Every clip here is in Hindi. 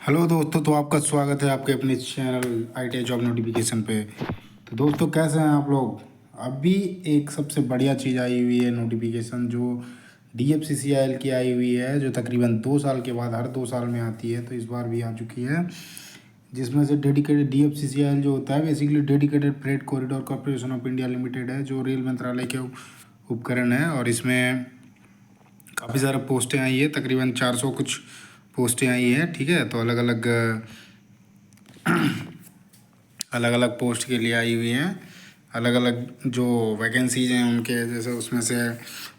हेलो दोस्तों, तो आपका स्वागत है आपके अपने चैनल ITI जॉब नोटिफिकेशन पे। तो दोस्तों, कैसे हैं आप लोग? अभी एक सबसे बढ़िया चीज़ आई हुई है नोटिफिकेशन, जो DFCCIL की आई हुई है, जो तकरीबन 2 साल के बाद हर 2 साल में आती है। तो इस बार भी आ चुकी है, जिसमें से डेडिकेटेड DFCCIL जो होता है basically dedicated freight corridor corporation of India limited है, जो रेल मंत्रालय के उपकरण है। और इसमें काफ़ी सारा पोस्टें आई है, तकरीबन 400 कुछ पोस्टें आई हैं। ठीक है, तो अलग अलग पोस्ट के लिए आई हुई हैं। अलग अलग जो वैकेंसीज हैं उनके, जैसे उसमें से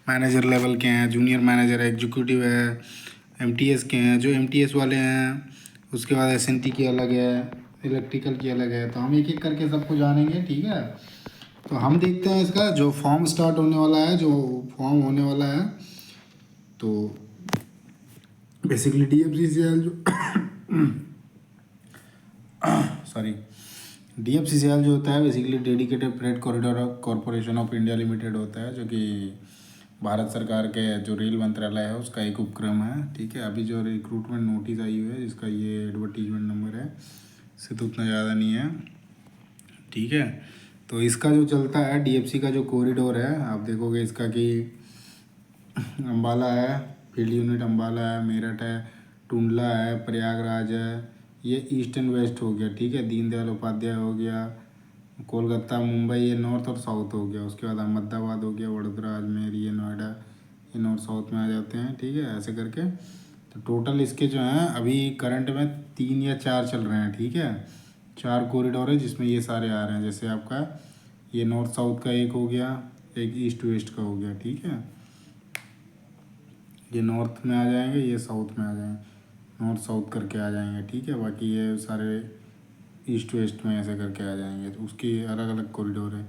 मैनेजर लेवल के हैं, जूनियर मैनेजर है, एग्जीक्यूटिव है, MTS के हैं, जो MTS वाले हैं। उसके बाद SNT की अलग है, इलेक्ट्रिकल की अलग है। तो हम एक एक करके सबको जानेंगे। ठीक है, तो हम देखते हैं इसका जो फॉर्म स्टार्ट होने वाला है, जो फॉर्म होने वाला है। तो बेसिकली DFCCIL जो सॉरी DFCCIL जो होता है basically dedicated freight corridor corporation of India limited होता है, जो कि भारत सरकार के जो रेल मंत्रालय है उसका एक उपक्रम है। ठीक है, अभी जो रिक्रूटमेंट नोटिस आई हुई है, जिसका ये एडवर्टीजमेंट नंबर है, इससे तो उतना ज़्यादा नहीं है। ठीक है, तो इसका जो चलता है DFC का जो कॉरिडोर है, आप देखोगे इसका कि अम्बाला है, फील्ड यूनिट अम्बाला है, मेरठ है, टुंडला है, प्रयागराज है। ये ईस्ट एंड वेस्ट हो गया। ठीक है, दीनदयाल उपाध्याय हो गया, कोलकाता, मुंबई, ये नॉर्थ और साउथ हो गया। उसके बाद अहमदाबाद हो गया, वडोदरा, अजमेर, ये नोएडा, ये नॉर्थ साउथ में आ जाते हैं। ठीक है, ऐसे करके तो टोटल इसके जो हैं अभी करंट में 3 या 4 चल रहे हैं। ठीक है, 4 कॉरिडोर है जिसमें ये सारे आ रहे हैं। जैसे आपका ये नॉर्थ साउथ का एक हो गया, एक ईस्ट वेस्ट का हो गया। ठीक है, ये नॉर्थ में आ जाएंगे, ये साउथ में आ जाएंगे, नॉर्थ साउथ करके आ जाएंगे। ठीक है, बाकी ये सारे ईस्ट वेस्ट में ऐसे करके आ जाएंगे। तो उसकी अलग अलग कॉरिडोर है।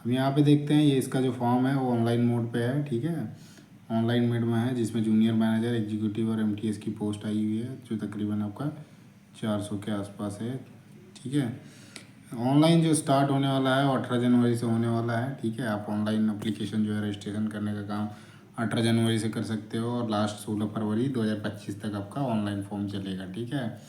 हम यहाँ पे देखते हैं, ये इसका जो फॉर्म है वो ऑनलाइन मोड पे है। ठीक है, ऑनलाइन मोड में है, जिसमें जूनियर मैनेजर, एग्जीक्यूटिव और MTS की पोस्ट आई हुई है, जो तकरीबन आपका 400 के आसपास है। ठीक है, ऑनलाइन जो स्टार्ट होने वाला है वो 18 जनवरी से होने वाला है। ठीक है, आप ऑनलाइन अप्लीकेशन जो है रजिस्ट्रेशन करने का काम 18 जनवरी से कर सकते हो, और लास्ट 16 फरवरी 2025 तक आपका ऑनलाइन फॉर्म चलेगा। ठीक है,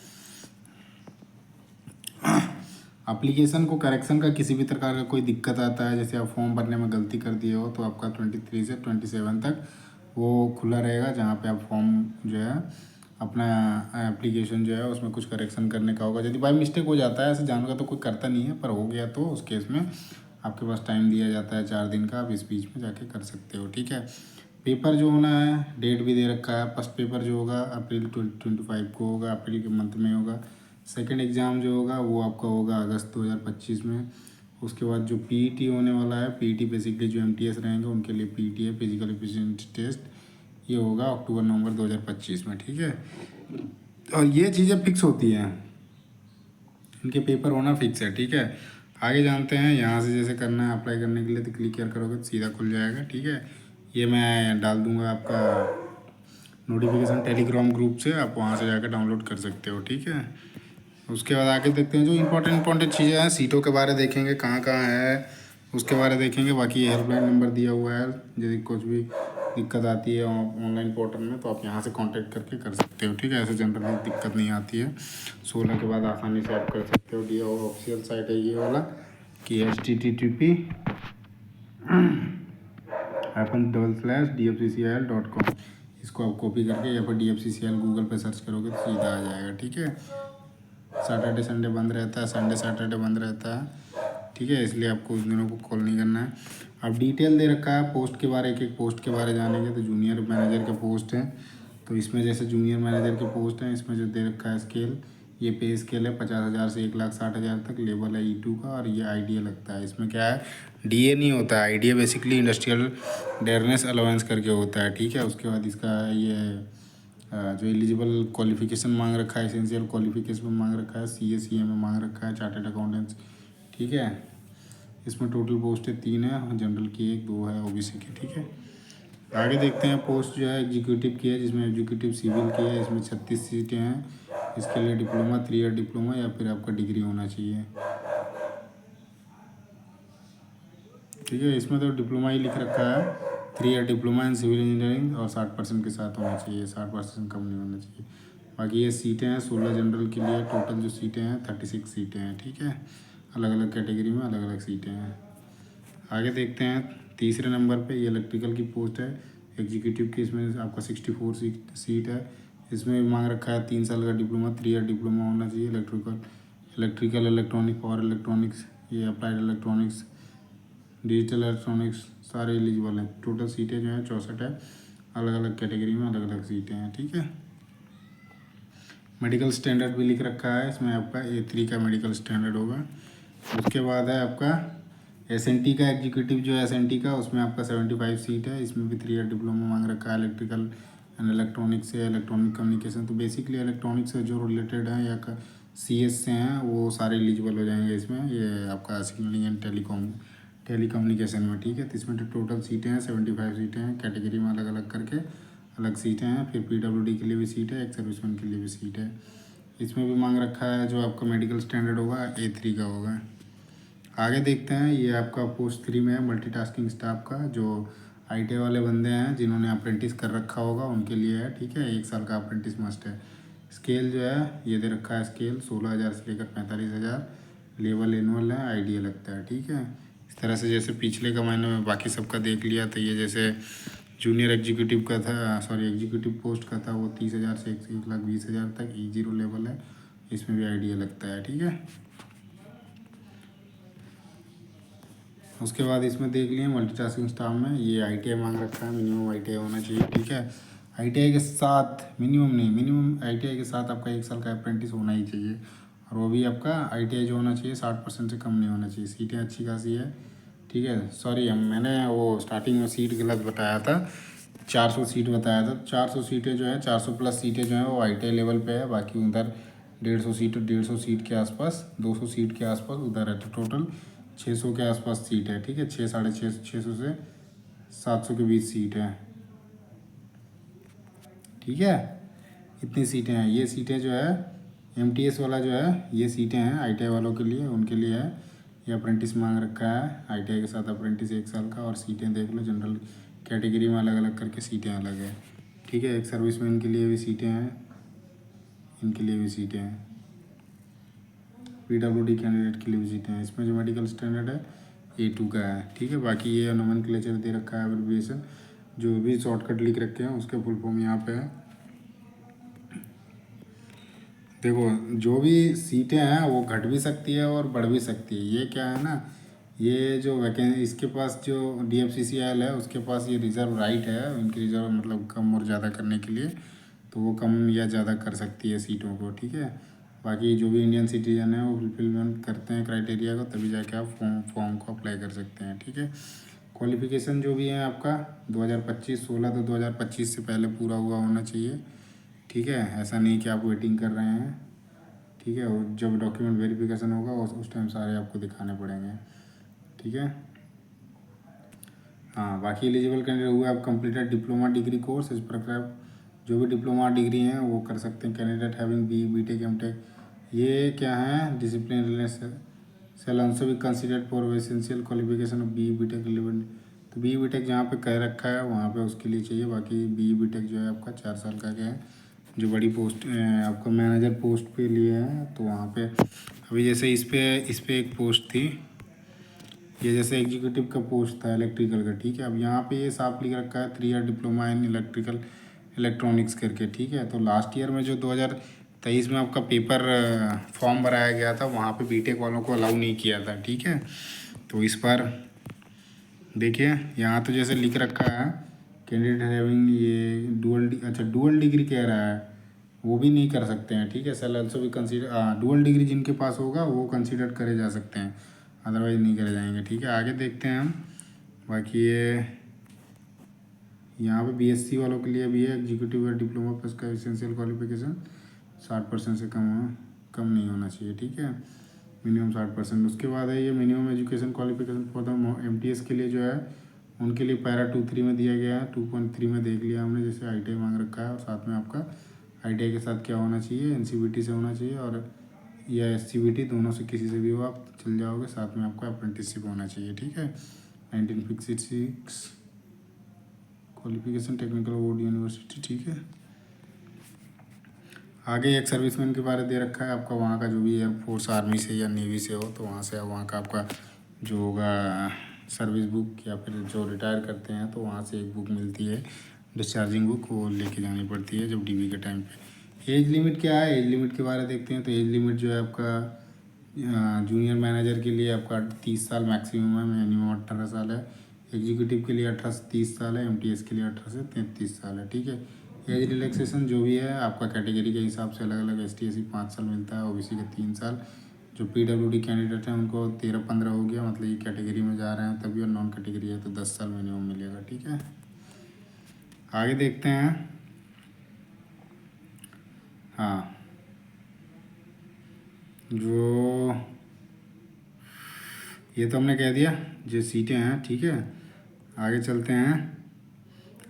एप्लीकेशन को करेक्शन का किसी भी प्रकार का कोई दिक्कत आता है, जैसे आप फॉर्म भरने में गलती कर दिए हो, तो आपका 23 से 27 तक वो खुला रहेगा, जहाँ पे आप फॉर्म जो है अपना एप्लीकेशन जो है उसमें कुछ करेक्शन करने का होगा। यदि बाई मिस्टेक हो जाता है, ऐसे जानवर का तो कोई करता नहीं है, पर हो गया तो उस केस में आपके पास टाइम दिया जाता है 4 दिन का, आप इस बीच में जाके कर सकते हो। ठीक है, पेपर जो होना है, डेट भी दे रखा है। फर्स्ट पेपर जो होगा अप्रैल 2025 को होगा, अप्रैल के मंथ में होगा। सेकंड एग्ज़ाम जो होगा वो आपका होगा अगस्त 2025 में। उसके बाद जो PET होने वाला है, PET बेसिकली जो MTS रहेंगे उनके लिए PET है, फिजिकल एफिशिएंसी टेस्ट, ये होगा अक्टूबर नवंबर 2025 में। ठीक है, और ये चीज़ें फिक्स होती हैं, इनके पेपर होना फिक्स है। ठीक है, आगे जानते हैं। यहाँ से जैसे करना है अप्लाई करने के लिए, तो क्लिक कर करोगे तो सीधा खुल जाएगा। ठीक है, ये मैं डाल दूँगा आपका नोटिफिकेशन टेलीग्राम ग्रुप से, आप वहाँ से जाकर डाउनलोड कर सकते हो। ठीक है, उसके बाद आगे देखते हैं जो इंपॉर्टेंट चीज़ें हैं, सीटों के बारे देखेंगे, कहाँ कहाँ है उसके बारे देखेंगे। बाकी ये हेल्पलाइन नंबर दिया हुआ है, यदि कुछ भी दिक्कत आती है ऑनलाइन पोर्टल में, तो आप यहाँ से कांटेक्ट करके कर सकते हो। ठीक है, ऐसे जनरली दिक्कत नहीं आती है। 16 के बाद आसानी से आप कर सकते हो। डी ऑफिशियल साइट है ये वाला, कि http://dfccil.com। इसको आप कॉपी करके या फिर DFCCIL गूगल पे सर्च करोगे तो सीधा आ जाएगा। ठीक है, सैटरडे संडे बंद रहता है, संडे सैटरडे बंद रहता है। ठीक है, इसलिए आपको उस दिनों को कॉल नहीं करना है। अब डिटेल दे रखा है पोस्ट के बारे, एक एक पोस्ट के बारे जानेंगे। तो जूनियर मैनेजर के पोस्ट हैं, तो इसमें जैसे जूनियर मैनेजर के पोस्ट हैं, इसमें जो दे रखा है स्केल, ये पे स्केल है 50,000 से 1,60,000 तक। लेवल है E2 का, और ये IDA लगता है। इसमें क्या है, DA नहीं होता है, IDA basically industrial dearness allowance करके होता है। ठीक है, उसके बाद इसका ये जो एलिजिबल क्वालिफिकेशन मांग रखा है, एसेंशियल क्वालिफिकेशन में मांग रखा है, CA में मांग रखा है, चार्टर्ड अकाउंटेंट्स। ठीक है, इसमें टोटल पोस्ट है 3 है, जनरल की 1, 2 है OBC की। ठीक है, आगे देखते हैं। पोस्ट जो है एग्जीक्यूटिव की है, जिसमें एग्जीक्यूटिव सिविल की है, इसमें 36 सीटें हैं। इसके लिए डिप्लोमा, 3 ईयर डिप्लोमा या फिर आपका डिग्री होना चाहिए। ठीक है, इसमें तो डिप्लोमा ही लिख रखा है, 3 year diploma in civil engineering, और 60% के साथ होना चाहिए, 60% कम नहीं होना चाहिए। बाकी ये सीटें हैं 16 जनरल के लिए, टोटल जो सीटें हैं 36 सीटें हैं, ठीक है। अलग अलग कैटेगरी में अलग अलग सीटें हैं। आगे देखते हैं तीसरे नंबर पे ये इलेक्ट्रिकल की पोस्ट है एग्जीक्यूटिव की। इसमें आपका 64 सीट है। इसमें मांग रखा है 3 साल का डिप्लोमा, 3 ईयर डिप्लोमा होना चाहिए। इलेक्ट्रिकल इलेक्ट्रॉनिक, पावर इलेक्ट्रॉनिक्स, ये अप्लाइड इलेक्ट्रॉनिक्स, डिजिटल इलेक्ट्रॉनिक्स, सारे एलिजिबल हैं। टोटल सीटें जो हैं 64 है। अलग अलग कैटेगरी में अलग अलग सीटें हैं, ठीक है। मेडिकल स्टैंडर्ड भी लिख रखा है इसमें, आपका A3 का मेडिकल स्टैंडर्ड होगा। उसके बाद है आपका SNT का एग्जीक्यूटिव जो है SNT का, उसमें आपका 75 सीट है। इसमें भी 3 ईयर डिप्लोमा मांग रखा है। इलेक्ट्रिकल एंड इलेक्ट्रॉनिक्स से, इलेक्ट्रॉनिक कम्युनिकेशन, तो बेसिकली इलेक्ट्रॉनिक्स से जो रिलेटेड हैं या CS से हैं वो सारे एलिजिबल हो जाएंगे इसमें। ये आपका सिग्नलिंग एंड टेलीकम्युनिकेशन में, ठीक है। तो इसमें टोटल सीटें हैं 75 सीटें हैं। कैटेगरी में अलग अलग करके अलग सीटें हैं। फिर PWD के लिए भी सीट है, एक सर्विसमैन के लिए भी सीट है। इसमें भी मांग रखा है जो आपका मेडिकल स्टैंडर्ड होगा A3 का होगा। आगे देखते हैं ये आपका पोस्ट 3 में है मल्टीटास्किंग स्टाफ का, जो IT वाले बंदे हैं जिन्होंने अप्रेंटिस कर रखा होगा उनके लिए है, ठीक है। 1 साल का अप्रेंटिस मस्ट है। स्केल जो है ये दे रखा है, स्केल 16,000 से लेकर 45,000। लेवल एनुअल है, आइडिया लगता है, ठीक है। इस तरह से जैसे पिछले का महीने में बाकी सबका देख लिया, तो ये जैसे जूनियर एग्जीक्यूटिव का था, सॉरी एग्जीक्यूटिव पोस्ट का था, वो 30,000 से 1,20,000 तक E0 लेवल है। इसमें भी आइडिया लगता है, ठीक है। उसके बाद इसमें देख लिए मल्टीटास्किंग स्टाफ में ये ITI मांग रखा है, मिनिमम ITI होना चाहिए, ठीक है। ITI के साथ मिनिमम नहीं, मिनिमम ITI के साथ आपका 1 साल का अप्रेंटिस होना ही चाहिए। और वो भी आपका ITI जो होना चाहिए 60% से कम नहीं होना चाहिए। सीटें अच्छी खासी है, ठीक है। सॉरी मैंने वो स्टार्टिंग में सीट गलत बताया था, 400 सीट बताया था। 400 सीटें जो है, 400 प्लस सीटें जो हैं वो ITI लेवल पे है। बाकी उधर 150 सीट के आसपास, 200 सीट के आसपास उधर है। तो टोटल 600 के आसपास सीट है, ठीक है। 600 से 700 के बीच सीट है, ठीक है। इतनी सीटें हैं। ये सीटें जो है MTS वाला जो है, ये सीटें हैं ITI वालों के लिए, उनके लिए है। ये अप्रेंटिस मांग रखा है ITI के साथ अप्रेंटिस 1 साल का। और सीटें देख लो, जनरल कैटेगरी में अलग अलग करके सीटें अलग है, ठीक है। एक सर्विसमैन के लिए भी सीटें हैं, इनके लिए भी सीटें हैं। PWD कैंडिडेट के लिए भी सीटें हैं। इसमें जो मेडिकल स्टैंडर्ड है A2 का है, ठीक है। बाकी ये नोमेनक्लेचर दे रखा है, एब्रिविएशन जो भी शॉर्टकट लिख रखे हैं उसके फुल फॉर्म यहाँ पे है। देखो जो भी सीटें हैं वो घट भी सकती है और बढ़ भी सकती है। ये क्या है ना, ये जो वैकेंसी इसके पास जो DFCCIL है उसके पास ये रिज़र्व राइट है, उनकी रिज़र्व मतलब कम और ज़्यादा करने के लिए, तो वो कम या ज़्यादा कर सकती है सीटों को, ठीक है। बाकी जो भी इंडियन सिटीजन है वो फुलफिलमेंट करते हैं क्राइटेरिया को, तभी जाके आप फॉर्म को अप्लाई कर सकते हैं, ठीक है। क्वालिफिकेशन जो भी है आपका 2025-16 तो 2025 से पहले पूरा हुआ होना चाहिए, ठीक है। ऐसा नहीं कि आप वेटिंग कर रहे हैं, ठीक है। और जब डॉक्यूमेंट वेरिफिकेशन होगा उस टाइम सारे आपको दिखाने पड़ेंगे, ठीक है। हाँ, बाकी एलिजिबल कैंडिडेट हुआ आप कंप्लीटेड डिप्लोमा डिग्री कोर्स इस प्रकार, जो भी डिप्लोमा डिग्री हैं वो कर सकते हैं। कैंडिडेट हैविंग BTech MTech, ये क्या है discipline relation shall also be considered for essential qualification of BTech relevant. तो BTech जहाँ पे कह रखा है वहाँ पे उसके लिए चाहिए। बाकी BTech जो है आपका 4 साल का क्या है, जो बड़ी पोस्ट आपका मैनेजर पोस्ट पे लिए है, तो वहाँ पे अभी जैसे इस पे एक पोस्ट थी, ये जैसे एग्जीक्यूटिव का पोस्ट था इलेक्ट्रिकल का, ठीक है। अब यहाँ पे ये साफ लिख रखा है 3 year diploma in electrical electronics करके, ठीक है। तो लास्ट ईयर में जो 2023 में आपका पेपर फॉर्म भराया गया था वहाँ पे BTech वालों को अलाउ नहीं किया था, ठीक है। तो इस बार देखिए यहाँ तो जैसे लिख रखा है कैंडिडेट हैविंग ये डुअल डिग्री कह रहा है, वो भी नहीं कर सकते हैं, ठीक है। सेल आल्सो भी कंसीडर डुअल डिग्री जिनके पास होगा वो कंसीडर करे जा सकते हैं, अदरवाइज नहीं करे जाएंगे, ठीक है। आगे देखते हैं हम। बाकी ये यहाँ पे BSc वालों के लिए भी है एग्जीक्यूटिव डिप्लोमा प्लस का एसेंशियल क्वालिफिकेशन 60% से कम नहीं होना चाहिए, ठीक है। मिनिमम 60%। उसके बाद है ये minimum education qualification for the MTS के लिए जो है उनके लिए पैरा 2.3 में दिया गया है। 2.3 में देख लिया हमने, जैसे ITI मांग रखा है और साथ में आपका ITI के साथ क्या होना चाहिए, NCVT से होना चाहिए और या SCVT, दोनों से किसी से भी हो आप चल जाओगे। साथ में आपका अप्रेंटिसशिप होना चाहिए, ठीक है। 1966 क्वालिफिकेशन टेक्निकल बोर्ड यूनिवर्सिटी, ठीक है। आगे एक सर्विसमैन के बारे दे रखा है आपका, वहाँ का जो भी एयरफोर्स आर्मी से या नेवी से हो तो वहाँ से वहाँ का आपका जो होगा सर्विस बुक, या फिर जो रिटायर करते हैं तो वहाँ से एक बुक मिलती है डिस्चार्जिंग बुक, वो लेके जानी पड़ती है जब डीवी के टाइम पे। एज लिमिट क्या है, एज लिमिट के बारे देखते हैं। तो एज लिमिट जो है आपका जूनियर मैनेजर के लिए आपका 30 साल मैक्सिमम है, मिनिमम 18 साल है। एग्जीक्यूटिव के लिए 18 से 30 साल है, एमटीएस के लिए 18 से 33 साल है, ठीक है। एज रिलैक्सेशन जो भी है आपका कैटेगरी के हिसाब से अलग अलग, एस टी 5 साल मिलता है, ओबीसी के 3 साल। जो पीडब्ल्यूडी कैंडिडेट हैं उनको 13-15 हो गया, मतलब ये कैटेगरी में जा रहे हैं तभी, और नॉन कैटेगरी है तो 10 साल मिनिमम मिलेगा, ठीक है। आगे देखते हैं। हाँ, जो ये तो हमने कह दिया जो सीटें हैं, ठीक है। आगे चलते हैं।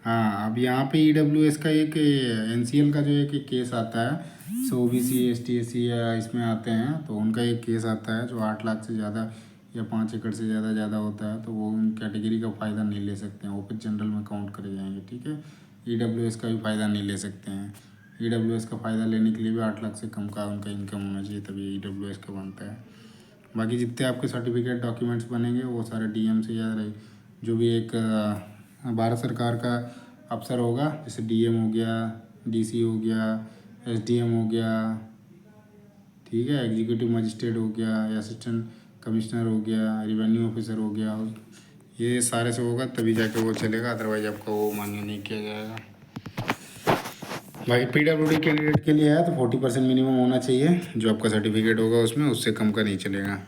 हाँ, अब यहाँ पे ईडब्ल्यूएस का एक एनसीएल का जो एक केस आता है, सो ओबीसी एसटी एससी या इसमें आते हैं तो उनका एक केस आता है जो 8 लाख से ज़्यादा या 5 एकड़ से ज़्यादा होता है, तो वो उन कैटेगरी का फ़ायदा नहीं ले सकते हैं, ओपन जनरल में काउंट करे जाएंगे, ठीक है। ईडब्ल्यूएस का भी फ़ायदा नहीं ले सकते हैं। ईडब्ल्यूएस का फ़ायदा लेने के लिए भी 8 लाख से कम का उनका इनकम होना चाहिए, तभी ईडब्ल्यूएस का बनता है। बाकी जितने आपके सर्टिफिकेट डॉक्यूमेंट्स बनेंगे वो सारे डीएम से या जो भी एक भारत सरकार का अफसर होगा, जैसे डीएम हो गया, डीसी हो गया, एसडीएम हो गया, ठीक है, एग्जीक्यूटिव मजिस्ट्रेट हो गया, असिस्टेंट कमिश्नर हो गया, रेवेन्यू ऑफिसर हो गया, ये सारे से होगा तभी जाके वो चलेगा, अदरवाइज आपका वो मान्य नहीं किया जाएगा। बाकी पीडब्ल्यूडी कैंडिडेट के लिए है तो 40% मिनिमम होना चाहिए जो आपका सर्टिफिकेट होगा उसमें, उससे कम का नहीं चलेगा।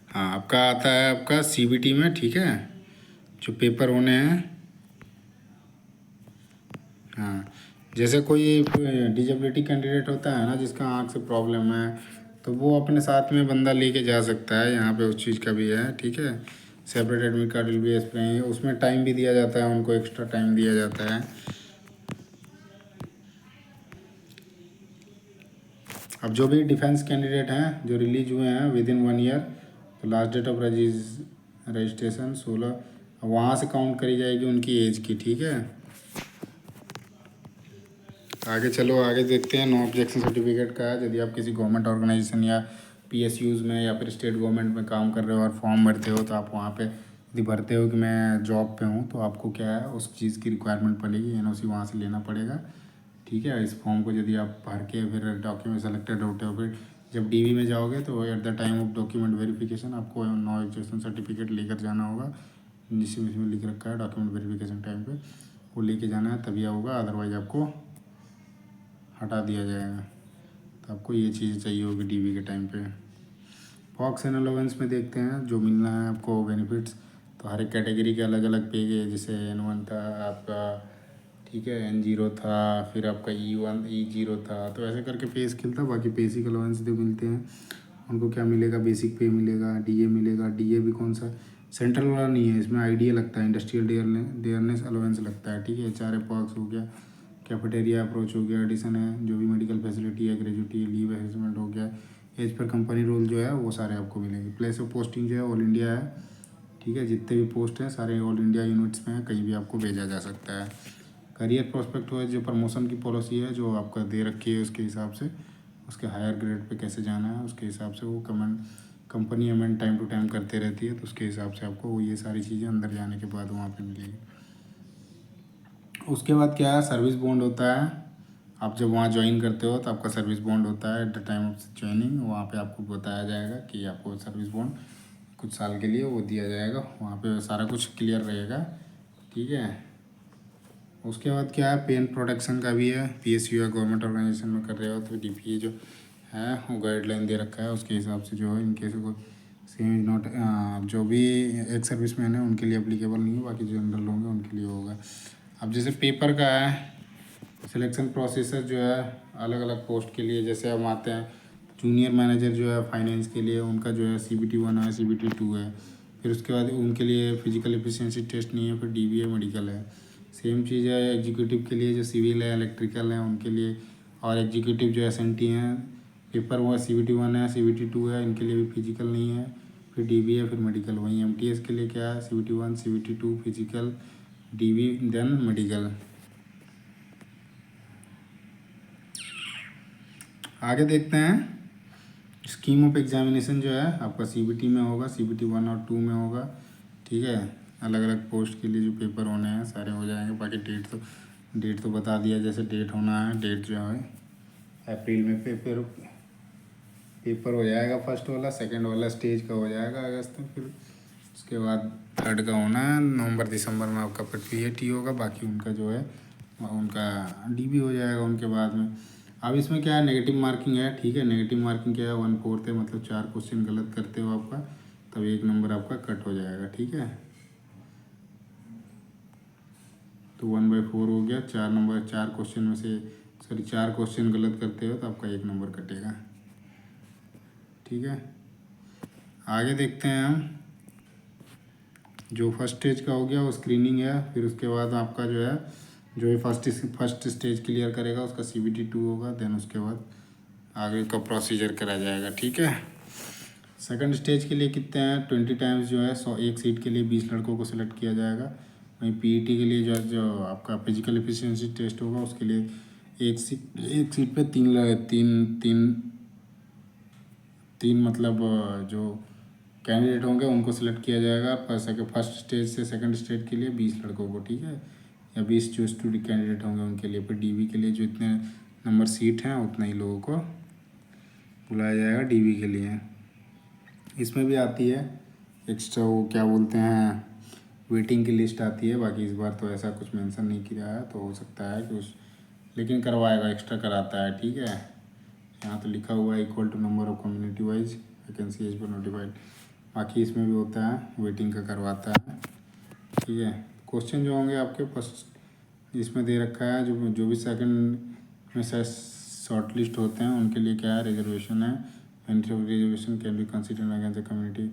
हाँ, आपका आता है आपका सीबीटी में, ठीक है, जो पेपर होने हैं। हाँ, जैसे कोई डिजेबिलिटी कैंडिडेट होता है ना जिसका आँख से प्रॉब्लम है, तो वो अपने साथ में बंदा लेके जा सकता है, यहाँ पे उस चीज़ का भी है, ठीक है। Separate admit card will be explain, उसमें टाइम भी दिया जाता है उनको, एक्स्ट्रा टाइम दिया जाता है। अब जो भी डिफेंस कैंडिडेट हैं जो रिलीज हुए हैं विद इन 1 ईयर, तो लास्ट डेट ऑफ रजिस्ट्रेशन 16, वहाँ से काउंट करी जाएगी उनकी एज की, ठीक है। आगे चलो, आगे देखते हैं। नो ऑब्जेक्शन सर्टिफिकेट का है, यदि आप किसी गवर्नमेंट ऑर्गेनाइजेशन या पीएसयूज़ में या फिर स्टेट गवर्नमेंट में काम कर रहे हो और फॉर्म भरते हो, तो आप वहाँ पे यदि भरते हो कि मैं जॉब पे हूँ, तो आपको क्या है उस चीज़ की रिक्वायरमेंट पड़ेगी, एनओसी वहाँ से लेना पड़ेगा, ठीक है। इस फॉर्म को यदि आप भर के फिर डॉक्यूमेंट सेलेक्टेड होते हो, फिर जब डीवी में जाओगे तो at the time of document verification आपको नो ऑब्जेक्शन सर्टिफिकेट लेकर जाना होगा, जिसमें इसमें लिख रखा है डॉक्यूमेंट वेरिफिकेशन टाइम पे, वो लेके जाना है तभी होगा, अदरवाइज आपको हटा दिया जाएगा। तो आपको ये चीज़ें चाहिए होगी डीवी के टाइम पे। फॉक्स एंड अलाउंस में देखते हैं जो मिलना है आपको बेनिफिट्स, तो हर एक कैटेगरी के अलग अलग पे गए, जैसे N1 था आपका, ठीक है, N0 था, फिर आपका E1 E0 था, तो ऐसे करके पे स्केल था। बाकी बेसिक अलाउंस जो मिलते हैं उनको क्या मिलेगा, बेसिक पे मिलेगा, डीए मिलेगा। डीए भी कौन सा, सेंट्रल वाला नहीं है, इसमें आईडीए लगता है, इंडस्ट्रियल डेयरनेस अलाउंस लगता है, ठीक है। HRA पॉक्स हो गया, कैफेटेरिया अप्रोच हो गया, एडिशन है, जो भी मेडिकल फैसिलिटी है, ग्रेजुटी, लीव असेसमेंट हो गया, एज पर कंपनी रोल जो है वो सारे आपको मिलेंगे। प्लेस ऑफ पोस्टिंग जो है ऑल इंडिया है, ठीक है, जितने भी पोस्ट हैं सारे ऑल इंडिया यूनिट्स में हैं, कहीं भी आपको भेजा जा सकता है। करियर प्रोस्पेक्ट हो, जो प्रमोशन की पॉलिसी है जो आपका दे रखी है उसके हिसाब से, उसके हायर ग्रेड पे कैसे जाना है उसके हिसाब से वो company amend time to time करते रहती है, तो उसके हिसाब से आपको वो ये सारी चीज़ें अंदर जाने के बाद वहाँ पे मिलेगी। उसके बाद क्या है, सर्विस बॉन्ड होता है। आप जब वहाँ ज्वाइन करते हो तो आपका सर्विस बॉन्ड होता है at the time of joining, वहाँ पे आपको बताया जाएगा कि आपको सर्विस बॉन्ड कुछ साल के लिए वो दिया जाएगा, वहाँ पे सारा कुछ क्लियर रहेगा, ठीक है। उसके बाद क्या है, पेन प्रोटेक्शन का भी है, पीएसयू या गवर्नमेंट ऑर्गेनाइजेशन में कर रहे हो तो डीपीए जो है वो गाइडलाइन दे रखा है, उसके हिसाब से जो है इनकेस को सेम इज नॉट, जो भी एक सर्विसमैन है उनके लिए अप्लीकेबल नहीं है, बाकी जो जनरल होंगे उनके लिए होगा। अब जैसे पेपर का है, सिलेक्शन प्रोसेसर जो है अलग अलग पोस्ट के लिए, जैसे हम आते हैं जूनियर मैनेजर जो है फाइनेंस के लिए, उनका जो है CBT 1 है, CBT 2 है। फिर उसके बाद उनके लिए फिजिकल एफिशिएंसी टेस्ट नहीं है, फिर DBA मेडिकल है। सेम चीज़ है एग्जीक्यूटिव के लिए, जो सिविल है, इलेक्ट्रिकल है, उनके लिए, और एग्जीक्यूटिव जो SNT हैं, पेपर वो CBT 1 है, CBT 2 है, इनके लिए भी फिजिकल नहीं है, फिर DBA, फिर मेडिकल। वहीं MTS के लिए क्या है, CBT 1, CBT 2 physical, DB then medical. आगे देखते हैं। स्कीम ऑफ एग्जामिनेशन जो है आपका सीबीटी में होगा, सीबीटी 1 और 2 में होगा, ठीक है। अलग अलग पोस्ट के लिए जो पेपर होने हैं सारे हो जाएंगे। बाकी डेट तो बता दिया, जैसे डेट होना है। डेट जो है अप्रैल में पेपर हो जाएगा। फर्स्ट वाला, सेकंड वाला स्टेज का हो जाएगा अगस्त में, फिर उसके बाद थर्ड का होना है नवंबर दिसंबर में। आपका पीएटी होगा, बाकी उनका जो है उनका डीबी हो जाएगा उनके बाद में। अब इसमें क्या है, नेगेटिव मार्किंग है, ठीक है। नेगेटिव मार्किंग क्या है, 1/4 है, मतलब 4 क्वेश्चन गलत करते हो आपका तब 1 नंबर आपका कट हो जाएगा, ठीक है। तो 1/4 हो गया, 4 नंबर, 4 क्वेश्चन में से, सॉरी 4 क्वेश्चन गलत करते हो तो आपका 1 नंबर कटेगा, ठीक है। आगे देखते हैं हम। जो फर्स्ट स्टेज का हो गया वो स्क्रीनिंग है। फिर उसके बाद आपका जो है, जो ये फर्स्ट स्टेज क्लियर करेगा उसका सीबीटी 2 होगा। देन उसके बाद आगे का प्रोसीजर करा जाएगा, ठीक है। सेकंड स्टेज के लिए कितने हैं, 20 टाइम्स जो है 100, एक सीट के लिए 20 लड़कों को सिलेक्ट किया जाएगा। वहीं पीईटी के लिए जो आपका फिजिकल एफिशिएंसी टेस्ट होगा उसके लिए एक सीट पे तीन मतलब जो कैंडिडेट होंगे उनको सिलेक्ट किया जाएगा। फर्स्ट स्टेज से सेकंड स्टेज के लिए 20 लड़कों को, ठीक है, या 20 जो स्टूडेंट कैंडिडेट होंगे उनके लिए। फिर डीवी के लिए जो इतने नंबर सीट हैं उतना ही लोगों को बुलाया जाएगा डीवी के लिए। इसमें भी आती है एक्स्ट्रा, वो क्या बोलते हैं, वेटिंग की लिस्ट आती है। बाकी इस बार तो ऐसा कुछ मेंशन नहीं किया है, तो हो सकता है कि उस, लेकिन करवाएगा, एक्स्ट्रा कराता है, ठीक है। यहाँ तो लिखा हुआ है equal to number of community wise vacancy as per notified. बाकी इसमें भी होता है, वेटिंग का करवाता है, ठीक है। क्वेश्चन जो होंगे आपके फर्स्ट इसमें दे रखा है, जो भी सेकंड में से शॉर्ट लिस्ट होते हैं उनके लिए क्या है, रिजर्वेशन है। Entry of reservation can be considered against the community,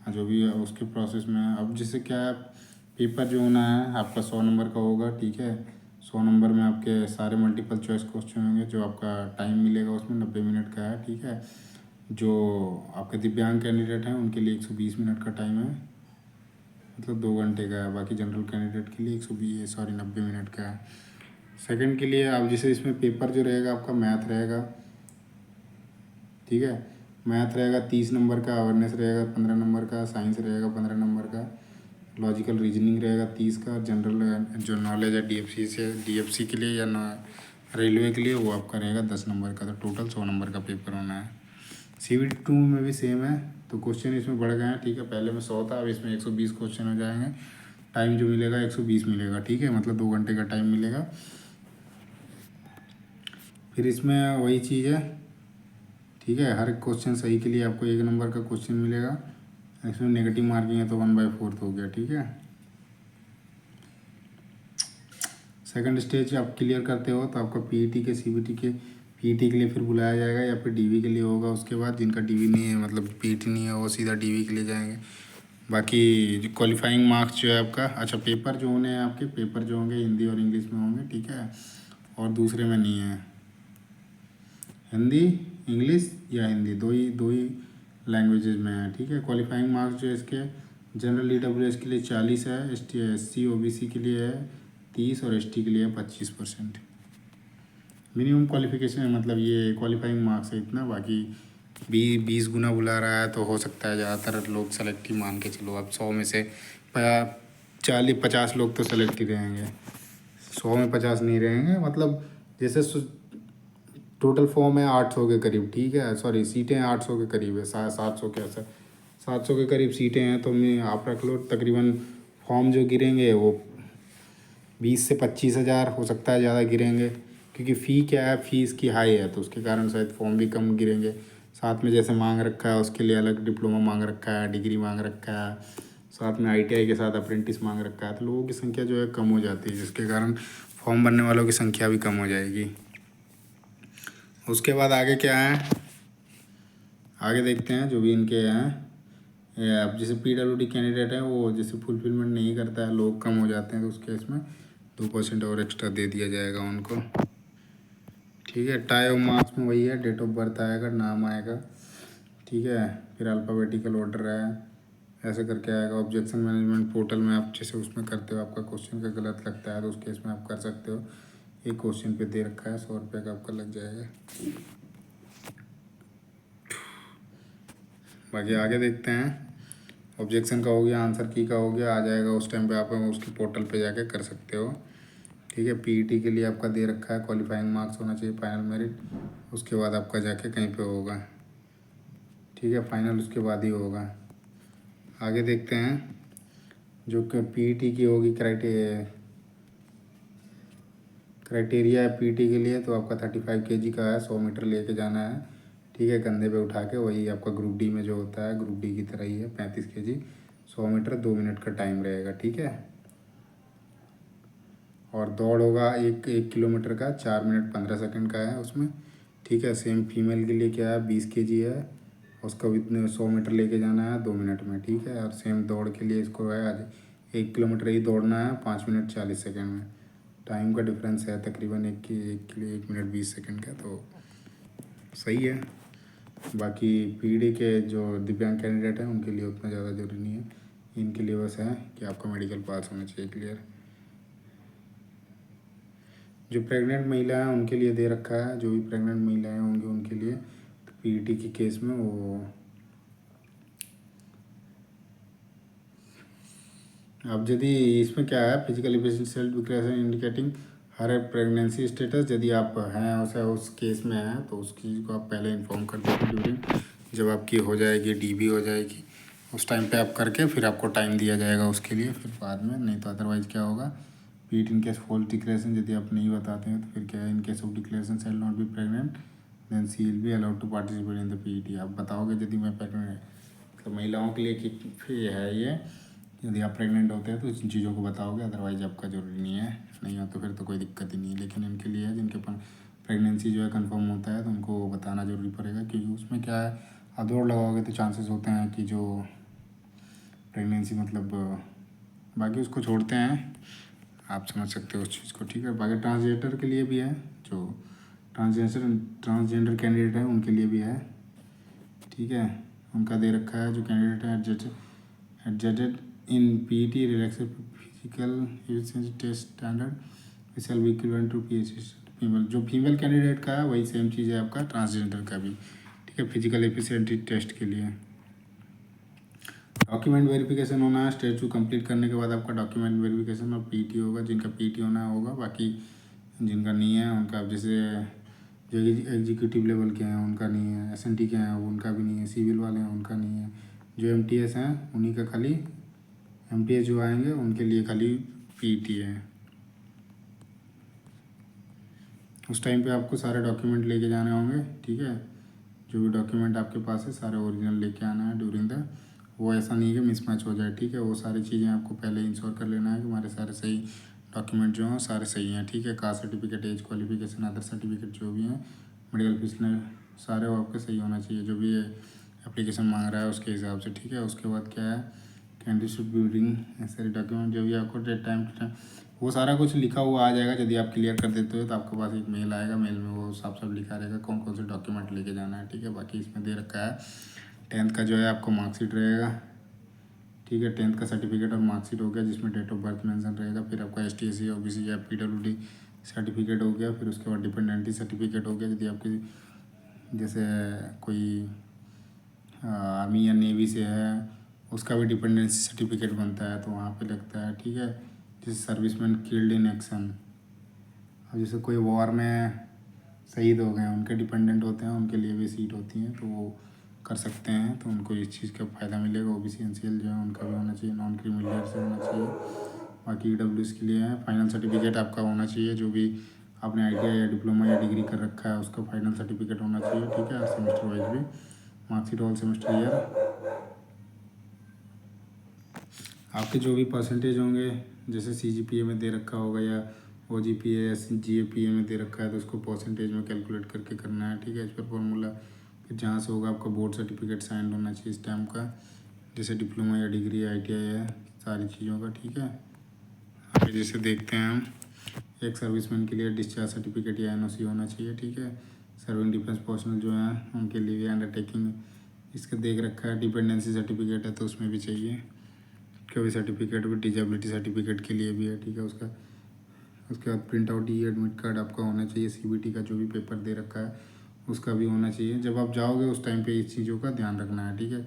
जो भी है उसके प्रोसेस में है। अब जैसे क्या है, पेपर जो होना है आपका 100 नंबर का होगा, ठीक है। 100 नंबर में आपके सारे मल्टीपल चॉइस क्वेश्चन होंगे। जो आपका टाइम मिलेगा उसमें 90 मिनट का है, ठीक है। जो आपके दिव्यांग कैंडिडेट हैं उनके लिए 120 मिनट का टाइम है, मतलब 2 घंटे का है। बाकी जनरल कैंडिडेट के लिए 90 मिनट का है। सेकंड के लिए आप जैसे इसमें पेपर जो रहेगा आपका मैथ रहेगा, ठीक है। मैथ रहेगा 30 नंबर का, अवेयरनेस रहेगा 15 नंबर का, साइंस रहेगा 15 नंबर का, लॉजिकल रीजनिंग रहेगा 30 का, जनरल जो नॉलेज है डीएफसी के लिए या रेलवे के लिए वो आपका रहेगा 10 नंबर का। तो टोटल 100 नंबर का पेपर होना है। सीबीटी 2 में भी सेम है, तो क्वेश्चन इसमें बढ़ गए हैं, ठीक है। पहले में 100 था, अब इसमें 120 क्वेश्चन हो जाएंगे। टाइम जो मिलेगा 120 मिलेगा, ठीक है, मतलब 2 घंटे का टाइम मिलेगा। फिर इसमें वही चीज़ है, ठीक है। हर क्वेश्चन सही के लिए आपको 1 नंबर का क्वेश्चन मिलेगा। इसमें नेगेटिव मार्किंग है तो 1/4 हो गया, ठीक है। सेकंड स्टेज आप क्लियर करते हो तो आपका पीईटी के लिए फिर बुलाया जाएगा, या फिर डीवी के लिए होगा। उसके बाद जिनका डीवी नहीं है, मतलब पीईटी नहीं है, वो सीधा डीवी के लिए जाएंगे। बाकी जो क्वालिफाइंग मार्क्स जो है आपका, अच्छा पेपर जो होने हैं आपके, पेपर जो होंगे हिंदी और इंग्लिश में होंगे, ठीक है, और दूसरे में नहीं है। हिंदी, इंग्लिश या हिंदी, दो ही लैंग्वेजेज में है, ठीक है। क्वालिफाइंग मार्क्स जो है इसके, जनरल ईडब्ल्यूएस के लिए 40 है, एससी ओबीसी के लिए है 30 और एसटी के लिए है 25%। मिनिमम क्वालिफिकेशन है, मतलब ये क्वालिफाइंग मार्क्स है इतना। बाकी 20 गुना बुला रहा है तो हो सकता है ज़्यादातर लोग सेलेक्ट ही मान के चलो। अब 100 में से 40-50 लोग तो सेलेक्ट ही रहेंगे, 100 में 50 नहीं रहेंगे। मतलब जैसे टोटल फॉर्म है 800 के करीब, ठीक है, सॉरी सीटें 800 के करीब है, 700 के ऐसा 700 के करीब सीटें हैं। तो मैं आप रख लो तकरीबन फॉर्म जो गिरेंगे वो 20 से 25 हज़ार हो सकता है ज़्यादा गिरेंगे, क्योंकि फ़ी क्या है, फीस की हाई है तो उसके कारण शायद फॉर्म भी कम गिरेंगे। साथ में जैसे मांग रखा है उसके लिए अलग डिप्लोमा मांग रखा है, डिग्री मांग रखा है, साथ में आईटीआई के साथ अप्रेंटिस मांग रखा है। तो लोगों की संख्या जो है कम हो जाती है, जिसके कारण फॉर्म भरने वालों की संख्या भी कम हो जाएगी। उसके बाद आगे क्या है, आगे देखते हैं जो भी इनके हैं। अब जैसे पीडब्ल्यूडी कैंडिडेट है वो जैसे फुलफिलमेंट नहीं करता है, लोग कम हो जाते हैं, तो उस केस में 2% और एक्स्ट्रा दे दिया जाएगा उनको, ठीक है। टाई ऑफ मार्क्स में वही है, डेट ऑफ बर्थ आएगा, नाम आएगा, ठीक है। फिर अल्फ़ाबेटिकल ऑर्डर है, ऐसे करके आएगा। ऑब्जेक्शन मैनेजमेंट पोर्टल में आप जैसे उसमें करते हो, आपका क्वेश्चन का गलत लगता है तो उस केस में आप कर सकते हो। एक क्वेश्चन पे दे रखा है 100 रुपये का आपका लग जाएगा। बाकी आगे देखते हैं। ऑब्जेक्शन का हो गया, आंसर की का हो गया, आ जाएगा उस टाइम पे आप उसकी पोर्टल पे जाके कर सकते हो। ठीक है, पीईटी के लिए आपका दे रखा है क्वालिफाइंग मार्क्स होना चाहिए, फाइनल मेरिट, उसके बाद आपका जाके कहीं पे होगा। ठीक है, फाइनल उसके बाद ही होगा। आगे देखते हैं जो कि पीईटी की होगी क्राइटेरिया है पीईटी के लिए, तो आपका 35 kg का है, 100 मीटर लेके जाना है। ठीक है, कंधे पे उठा के, वही आपका ग्रुप डी में जो होता है, ग्रुप डी की तरह ही है, 35 kg, 100 मीटर, 2 मिनट का टाइम रहेगा। ठीक है, और दौड़ होगा 1 किलोमीटर का 4 मिनट 15 सेकंड का है उसमें। ठीक है, सेम फीमेल के लिए क्या है, 20 kg है, उसका भी 100 मीटर लेके जाना है 2 मिनट में। ठीक है, और सेम दौड़ के लिए इसको है आज 1 किलोमीटर ही दौड़ना है 5 मिनट 40 सेकंड में। टाइम का डिफरेंस है तकरीबन एक के लिए 1 मिनट 20 सेकंड का, तो सही है। बाकी पीडी के जो दिव्यांग कैंडिडेट हैं उनके लिए उतना ज़्यादा जरूरी नहीं है, इनके लिए बस है कि आपका मेडिकल पास होना चाहिए क्लियर। जो प्रेग्नेंट महिला है उनके लिए दे रखा है, जो भी प्रेग्नेंट महिलाएं होंगी उनके लिए, तो पीईटी के केस में वो अब यदि इसमें क्या है, physical efficiency self declaration indicating her pregnancy status, यदि आप हैं उस केस में हैं तो उस चीज़ को आप पहले इन्फॉर्म कर दीजिए ड्यूरिंग, जब आपकी हो जाएगी डीबी हो जाएगी उस टाइम पे आप करके फिर आपको टाइम दिया जाएगा उसके लिए, फिर बाद में। नहीं तो अदरवाइज़ क्या होगा, पीट इन केस फॉल्स डिक्लेरेशन यदि आप नहीं बताते हैं तो फिर क्या है, in case of declaration shall not be pregnant then she will be allowed to participate in the PET. आप बताओगे यदि मैं प्रेग्नेंट, तो महिलाओं के लिए कि फिर है ये, यदि आप प्रेग्नेंट होते हैं तो इन चीज़ों को बताओगे, अदरवाइज आपका ज़रूरी नहीं है, नहीं हो तो फिर तो कोई दिक्कत ही नहीं है। लेकिन इनके लिए है जिनके पास प्रेगनेंसी जो है कंफर्म होता है तो उनको बताना ज़रूरी पड़ेगा, क्योंकि उसमें क्या है, आप दौड़ लगाओगे तो चांसेस होते हैं कि जो प्रेगनेंसी मतलब, बाकी उसको छोड़ते हैं, आप समझ सकते हो उस चीज़ को। ठीक है, बाकी ट्रांसजेंडर के लिए भी है, जो ट्रांसजेंडर कैंडिडेट है उनके लिए भी है। ठीक है, उनका दे रखा है जो कैंडिडेट है adjusted in PET relaxed physical efficiency test standard shall be equivalent to PhD female. जो फीमेल कैंडिडेट का है वही सेम चीज़ है आपका ट्रांसजेंडर का भी। ठीक है, फिजिकल एफिशिएंसी टेस्ट के लिए डॉक्यूमेंट वेरिफिकेशन होना है, स्टेज 2 कंप्लीट करने के बाद आपका डॉक्यूमेंट वेरिफिकेशन और पीटी होगा, जिनका पीटी होना होगा, बाकी जिनका नहीं है उनका, जैसे जो एग्जीक्यूटिव लेवल के हैं उनका नहीं है, एसएनटी के हैं उनका भी नहीं है, सिविल वाले हैं उनका नहीं है, जो एमटीएस हैं उन्हीं का खाली, एमटीएस जो आएंगे उनके लिए खाली पीटी है। उस टाइम पे आपको सारे डॉक्यूमेंट लेके जाने होंगे। ठीक है, जो भी डॉक्यूमेंट आपके पास है सारे ओरिजिनल लेके आना है ड्यूरिंग द, वो ऐसा नहीं है कि मिसमैच हो जाए। ठीक है, वो सारी चीज़ें आपको पहले इंश्योर कर लेना है कि हमारे सारे सही डॉक्यूमेंट जो हैं सारे सही हैं। ठीक है, caste certificate, as qualification, other certificate जो भी हैं, मेडिकल फिटनेस, सारे वो आपके सही होना चाहिए, जो भी एप्लीकेशन मांग रहा है उसके हिसाब से। ठीक है, उसके बाद क्या है, कैंडिडेट शुड बी ब्रिंग सारे डॉक्यूमेंट जो भी आपको टाइम टू टाइम, वो सारा कुछ लिखा हुआ आ जाएगा। यदि आप क्लियर कर देते हो तो आपके पास एक मेल आएगा, मेल में वो साफ साफ लिखा रहेगा कौन कौन से डॉक्यूमेंट लेके जाना है। ठीक है, बाकी इसमें दे रखा है 10th का जो है आपको मार्कशीट रहेगा। ठीक है, 10th का सर्टिफिकेट और मार्कशीट हो गया जिसमें डेट ऑफ बर्थ मेंशन रहेगा, फिर आपका ST/SC OBC या PWD सर्टिफिकेट हो गया, फिर उसके बाद डिपेंडेंटी सर्टिफिकेट हो गया, यदि आपकी जैसे कोई आर्मी या नेवी से है उसका भी डिपेंडेंसी सर्टिफिकेट बनता है तो वहाँ पे लगता है। ठीक है, जैसे सर्विसमैन किल्ड इन एक्शन, अब जैसे कोई वॉर में शहीद हो गए हैं उनके डिपेंडेंट होते हैं, उनके लिए भी सीट होती हैं तो वो कर सकते हैं, तो उनको इस चीज़ का फ़ायदा मिलेगा। OBC NCL जो है उनका भी होना चाहिए, नॉन क्रीमी लेयर से होना चाहिए। बाकी EWS के लिए है, फाइनल सर्टिफिकेट आपका होना चाहिए, जो भी आपने ITI या डिप्लोमा या डिग्री कर रखा है उसका फाइनल सर्टिफिकेट होना चाहिए। ठीक है, सेमेस्टर वाइज भी मार्कशीट ऑल सेमेस्टर ईयर, आपके जो भी परसेंटेज होंगे, जैसे CGPA में दे रखा होगा या OGPA या GAPA में दे रखा है तो उसको परसेंटेज में कैलकुलेट करके करना है। ठीक है, इस पर फॉर्मूला, फिर जहाँ से होगा आपका बोर्ड सर्टिफिकेट साइन होना चाहिए स्टैम्प का, जैसे डिप्लोमा या डिग्री ITI है सारी चीज़ों का। ठीक है, आगे जैसे देखते हैं हम, एक सर्विसमैन के लिए डिस्चार्ज सर्टिफिकेट या NOC होना चाहिए। ठीक है, सर्विंग डिफेंस पर्सनल जो हैं उनके लिए भी अंडरटेकिंग इसका देख रखा है, डिपेंडेंसी सर्टिफिकेट है तो उसमें भी चाहिए, कभी सर्टिफिकेट भी डिजेबिलिटी सर्टिफिकेट के लिए भी है। ठीक है, उसके बाद प्रिंट आउट एडमिट कार्ड आपका होना चाहिए, CBT का जो भी पेपर दे रखा है उसका भी होना चाहिए। जब आप जाओगे उस टाइम पे इस चीज़ों का ध्यान रखना है, ठीक है।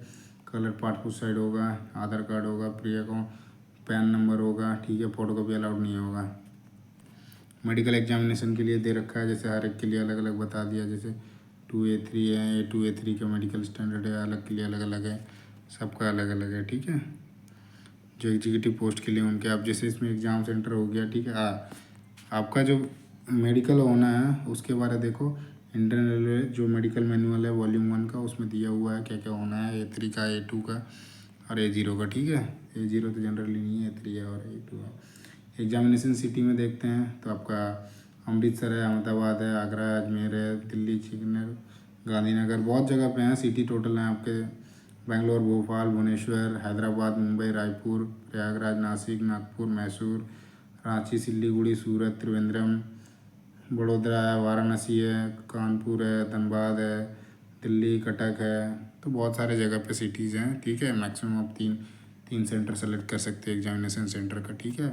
कलर पासपोर्ट साइड होगा, आधार कार्ड होगा, प्री अकाउंट, पैन नंबर होगा, ठीक है। फ़ोटोकॉपी अलाउड नहीं होगा। मेडिकल एग्जामिनेशन के लिए दे रखा है, जैसे हर एक के लिए अलग अलग बता दिया, जैसे 2A3 है, A2 A3 का मेडिकल स्टैंडर्ड है, अलग के लिए अलग अलग है, सबका अलग अलग है, ठीक है। जो एग्जीक्यूटिव पोस्ट के लिए उनके, आप जैसे इसमें एग्ज़ाम सेंटर हो गया, ठीक है। आपका जो मेडिकल होना है उसके बारे में देखो, इंडियन रेलवे जो मेडिकल मैनुअल है वॉल्यूम 1 का, उसमें दिया हुआ है क्या क्या होना है, A3 का, A2 का और A0 का, ठीक है। A0 तो जनरली नहीं है, A3 है और A2 है। एग्जामिनेशन सिटी में देखते हैं तो आपका अमृतसर है, अहमदाबाद है, आगरा है, अजमेर है, दिल्ली, चिकनर, गांधीनगर, बहुत जगह पे हैं। सिटी टोटल हैं आपके बेंगलोर, भोपाल, भुवनेश्वर, हैदराबाद, मुंबई, रायपुर, प्रयागराज, नासिक, नागपुर, मैसूर, रांची, सिल्लीगुड़ी, सूरत, त्रिवेंद्रम, बड़ोदरा है, वाराणसी है, कानपुर है, धनबाद है, दिल्ली, कटक है। तो बहुत सारे जगह पे सिटीज़ हैं, ठीक है। मैक्सिमम आप तीन तीन सेंटर सेलेक्ट कर सकते हैं एग्जामिनेशन सेंटर का, ठीक है।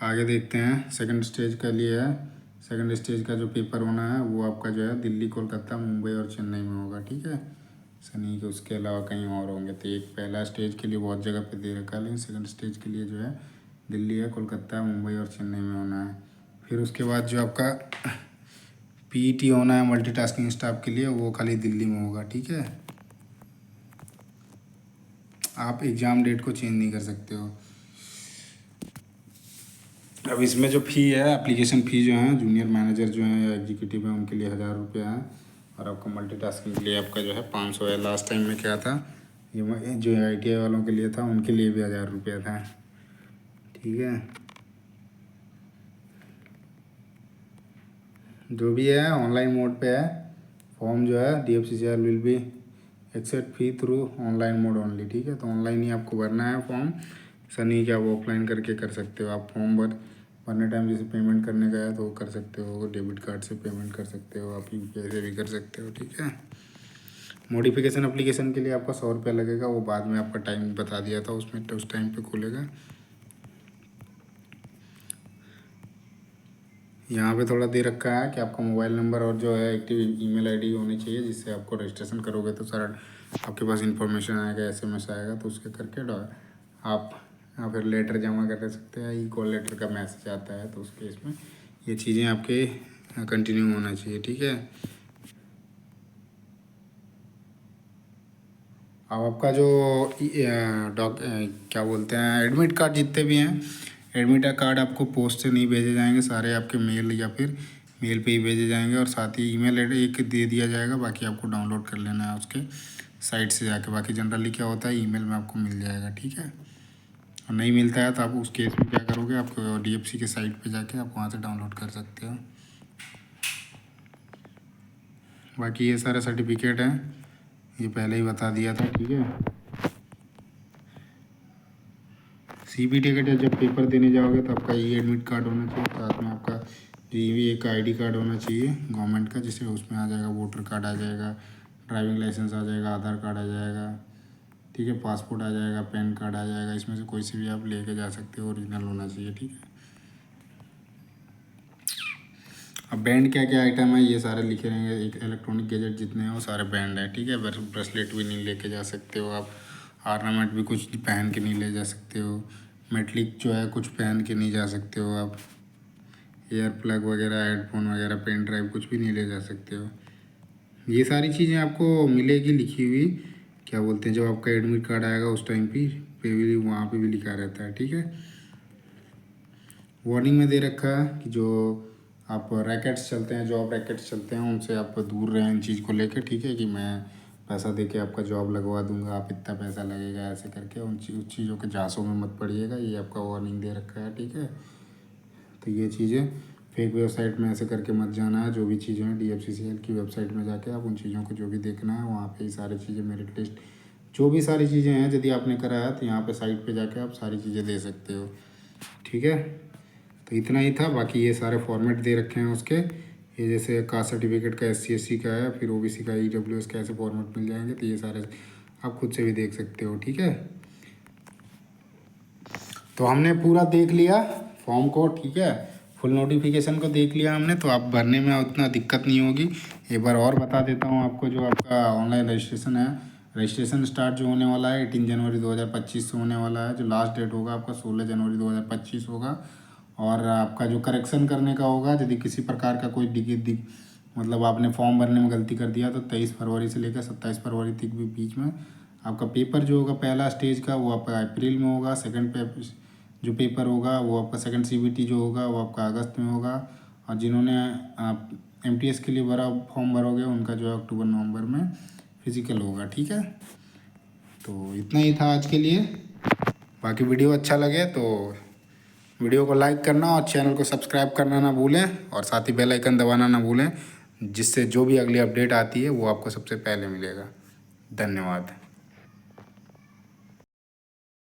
आगे देखते हैं सेकंड स्टेज के लिए है। सेकंड स्टेज का जो पेपर होना है वो आपका जो है दिल्ली, कोलकाता, मुंबई और चेन्नई में होगा, ठीक है। सनी के उसके अलावा कहीं और होंगे। तो एक पहला स्टेज के लिए बहुत जगह पे दे रखा है, लेकिन सेकंड स्टेज के लिए जो है दिल्ली है, कोलकाता, मुंबई और चेन्नई में होना है। फिर उसके बाद जो आपका PET होना है मल्टीटास्किंग स्टाफ के लिए, वो खाली दिल्ली में होगा, ठीक है। आप एग्ज़ाम डेट को चेंज नहीं कर सकते हो। अब इसमें जो फ़ी है, एप्लीकेशन फ़ी जो है, जूनियर मैनेजर जो है या एग्जीक्यूटिव है उनके लिए 1000 रुपया है, और आपका मल्टीटास्किंग के लिए आपका जो है 500 है। लास्ट टाइम में क्या था, ये जो ITI वालों के लिए था उनके लिए भी 1000 रुपया था, ठीक है। जो भी है ऑनलाइन मोड पे है। फॉर्म जो है DFCCR will be accept fee through online mode only, ठीक है। तो ऑनलाइन ही आपको भरना है फॉर्म, ऐसा नहीं कि आप ऑफलाइन करके कर सकते हो। आप फॉर्म भरने टाइम जैसे पेमेंट करने का है तो वो कर सकते हो, डेबिट कार्ड से पेमेंट कर सकते हो, आप UPI से भी कर सकते हो, ठीक है। मॉडिफिकेशन एप्लीकेशन के लिए आपका 100 रुपया लगेगा, वो बाद में आपका टाइम बता दिया था उसमें, तो उस टाइम पे खुलेगा। यहाँ पे थोड़ा दे रखा है कि आपका मोबाइल नंबर और जो है एक्टिव ईमेल आईडी होनी चाहिए, जिससे आपको रजिस्ट्रेशन करोगे तो सारा आपके पास इन्फॉर्मेशन आएगा, SMS आएगा, तो उसके करके आप फिर लेटर जमा कर सकते हैं। कॉल लेटर का मैसेज आता है, तो उस केस में ये चीज़ें आपके कंटिन्यू होना चाहिए, ठीक है। अब आपका जो क्या बोलते हैं, एडमिट कार्ड जितने भी हैं, एडमिट कार्ड आपको पोस्ट से नहीं भेजे जाएंगे, सारे आपके मेल या फिर मेल पे ही भेजे जाएंगे, और साथ ही ईमेल आईडी एक दे दिया जाएगा, बाकी आपको डाउनलोड कर लेना है उसके साइट से जाके। बाकी जनरली क्या होता है, ईमेल में आपको मिल जाएगा, ठीक है। और नहीं मिलता है तो आप उस केस में क्या करोगे, आपको DFC के साइट पे जाके आप वहाँ से डाउनलोड कर सकते हो। बाकी ये सारे सर्टिफिकेट हैं, ये पहले ही बता दिया था, ठीक है। CB टिकट है, जब पेपर देने जाओगे तो आपका एडमिट कार्ड होना चाहिए, साथ में आपका भी एक ID कार्ड होना चाहिए गवर्नमेंट का, जिससे उसमें आ जाएगा वोटर कार्ड आ जाएगा, ड्राइविंग लाइसेंस आ जाएगा, आधार कार्ड आ जाएगा, ठीक है, पासपोर्ट आ जाएगा, पैन कार्ड आ जाएगा। इसमें से कोई से भी आप लेके जा सकते हो, ओरिजिनल होना चाहिए, ठीक है। अब बैंड क्या क्या आइटम है ये सारे लिखे रहेंगे, एक इलेक्ट्रॉनिक गैजेट जितने हैं वो सारे बैंड है, ठीक है। ब्रेसलेट भी नहीं लेके जा सकते हो आप, ऑर्नामेंट भी कुछ पहन के नहीं ले जा सकते हो, मेटलिक जो है कुछ पहन के नहीं जा सकते हो आप, एयर प्लग वगैरह, हेडफोन वगैरह, पेन ड्राइव कुछ भी नहीं ले जा सकते हो। ये सारी चीज़ें आपको मिलेगी लिखी हुई, क्या बोलते हैं, जब आपका एडमिट कार्ड आएगा उस टाइम पे भी वहाँ पे भी लिखा रहता है, ठीक है। वार्निंग में दे रखा है कि जो आप रैकेट्स चलते हैं, जॉब रैकेट्स चलते हैं, उनसे आप दूर रहें इन चीज़ को लेकर, ठीक है। कि मैं पैसा दे के आपका जॉब लगवा दूंगा, आप इतना पैसा लगेगा, ऐसे करके उन चीज़ों के झांसों में मत पड़िएगा, ये आपका वार्निंग दे रखा है, ठीक है। तो ये चीज़ें फेक वेबसाइट में ऐसे करके मत जाना है। जो भी चीज़ें हैं DFCCL की वेबसाइट में जाके आप उन चीज़ों को जो भी देखना है वहाँ पे ही सारी चीज़ें, मेरिट लिस्ट जो भी सारी चीज़ें हैं, यदि आपने करा है तो यहाँ पे साइट पे जाके आप सारी चीज़ें दे सकते हो, ठीक है। तो इतना ही था। बाकी ये सारे फॉर्मेट दे रखे हैं उसके, ये जैसे कास्ट सर्टिफिकेट का SC/SC का है, फिर OBC का EWS का, ऐसे फॉर्मेट मिल जाएंगे। तो ये सारे आप खुद से भी देख सकते हो, ठीक है। तो हमने पूरा देख लिया फॉर्म को, ठीक है। फुल नोटिफिकेशन को देख लिया हमने, तो आप भरने में उतना दिक्कत नहीं होगी। एक बार और बता देता हूँ आपको, जो आपका ऑनलाइन रजिस्ट्रेशन है, रजिस्ट्रेशन स्टार्ट जो होने वाला है 18 जनवरी 2025 से होने वाला है। जो लास्ट डेट होगा आपका 16 जनवरी 2025 होगा। और आपका जो करेक्शन करने का होगा, यदि किसी प्रकार का कोई मतलब आपने फॉर्म भरने में गलती कर दिया, तो 23 फरवरी से लेकर 27 फरवरी तक भी बीच में आपका पेपर जो होगा पहला स्टेज का, वो आपका अप्रैल में होगा। सेकंड जो पेपर होगा वो आपका सेकंड CBT जो होगा वो आपका अगस्त में होगा। और जिन्होंने आप MTS के लिए फॉर्म भरोगे, उनका जो है अक्टूबर नवंबर में फिजिकल होगा। ठीक है, तो इतना ही था आज के लिए। बाकी वीडियो अच्छा लगे तो वीडियो को लाइक करना और चैनल को सब्सक्राइब करना ना भूलें, और साथ ही बेल आइकन दबाना ना भूलें, जिससे जो भी अगली अपडेट आती है वो आपको सबसे पहले मिलेगा। धन्यवाद।